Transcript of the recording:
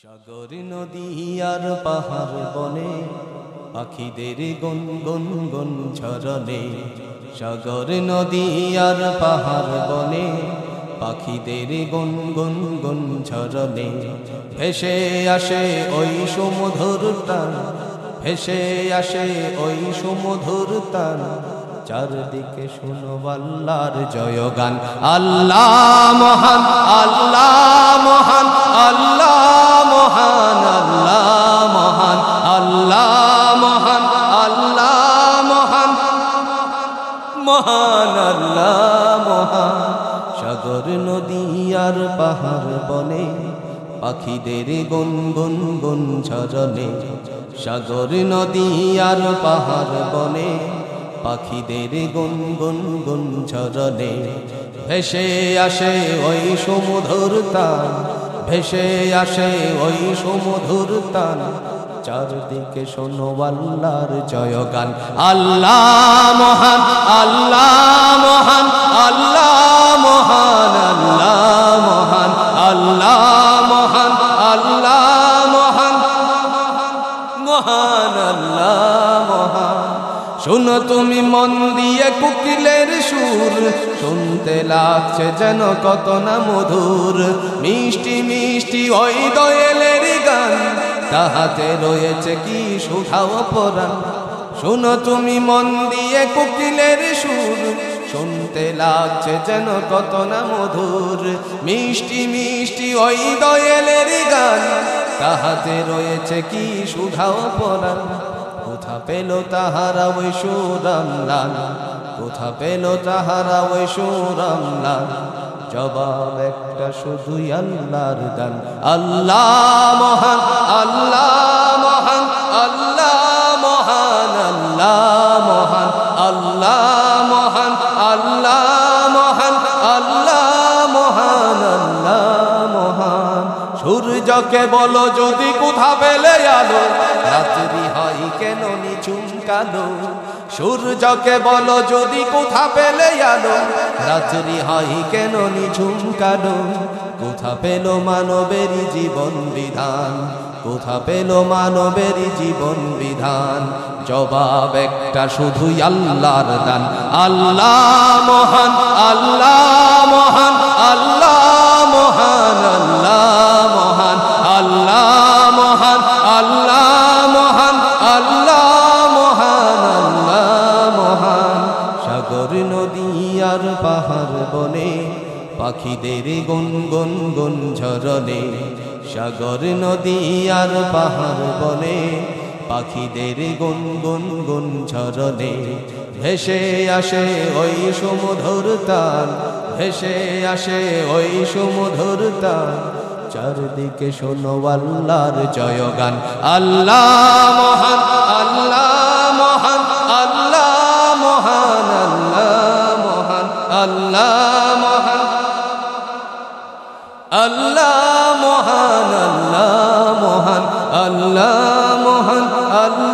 সাগর নদী আর পাহাড় বনে পাখিদের গুনগুন গুন ঝরনে। সাগর নদী আর পাহাড় বনে পাখিদের গুনগুন গুন ঝরনে। ভেসে আসে ওই সুমধুর তান, ভেসে আসে ওই সুমধুর তান। চারদিকে শুনো আল্লাহর জয়গান। আল্লাহ মহান, আল্লাহ মহান, আল্লাহ মহান, আল্লাহ মহান, আল্লাহ মহান, আল্লাহ মহান, মহান আল্লাহ মহান। সাগর নদী আর পাহাড় বনে পাখিদের গুনগুন গুন ঝরনে। সাগর নদী আর পাহাড় বনে পাখিদের গুনগুন গুন ঝরনে। ভেসে আসে ওই সুমধুর তান, ভেসে আসে ওই সুমধুর তান। চারদিকে শোনো আল্লাহর জয়গান। আল্লাহ মহান, আল্লাহ মহান, আল্লাহ মহান, আল্লাহ মহান, আল্লাহ মহান, আল্লাহ মহান, মহান আল্লাহ মহান। শোনো তুমি মন দিয়ে কোকিলের সুর, শুনতে লাগছে যেন কত না মধুর। মিষ্টি মিষ্টি ওই দোয়েলের গান, তাহাতে রয়েছে কি সুধাও পরাণ। শোনো তুমি মন দিয়ে কোকিলের সুর, শুনতে লাগছে যেন কত না মধুর। মিষ্টি মিষ্টি ওই দোয়েলের গান, তাহাতে রয়েছে কি সুধাও পরাণ। কোথা পেল তাহারা ওই সুরামলাল, কোথা পেল তাহারা ওই সুরামলাল। জবাব একটা শুধুই আল্লাহর দান। আল্লাহ মহান, আল্লাহ মহান, আল্লাহ মহান, আল্লাহ মহান, আল্লাহ মহান, আল্লাহ মহান, আল্লাহ মহান, আল্লাহ মহান। সূর্যকে বলো যদি কোথা পেলে আলো, রাত্রি হয় কেন নিঝুম কালো। সূর্যকে বলো যদি কোথা পেলে আলো, রাত্রি হয় কেন নিঝুম কালো। কোথা পেল মানবের জীবন বিধান, কোথা পেল মানবের জীবন বিধান। জবাব একটা শুধুই আল্লাহর দান। আল্লাহ মহান, আল্লাহ মহান, আল্লাহ মহান, আল্লাহ মহান, আল্লাহ মহান, আল্লাহ মহান, আল্লাহ মহান, আল্লাহ মহান। সাগর নদী আর পাহাড় বনে পাখিদের গুনগুন গুন ঝরনে। সাগর নদী আর পাহাড় বনে পাখিদের গুনগুন গুন ঝরনে। ভেসে আসে ওই সুমধুর তান, ভেসে আসে ওই সুমধুর তান। চারদিকে শোনো আল্লাহর জয়গান। আল্লাহ মহান, আল্লাহ মহান, আল্লাহ মহান, আল্লাহ মহান, আল্লাহ মহান, আল্লাহ মহান, আল্লাহ মহান, আল্লাহ মহান, আল্লাহ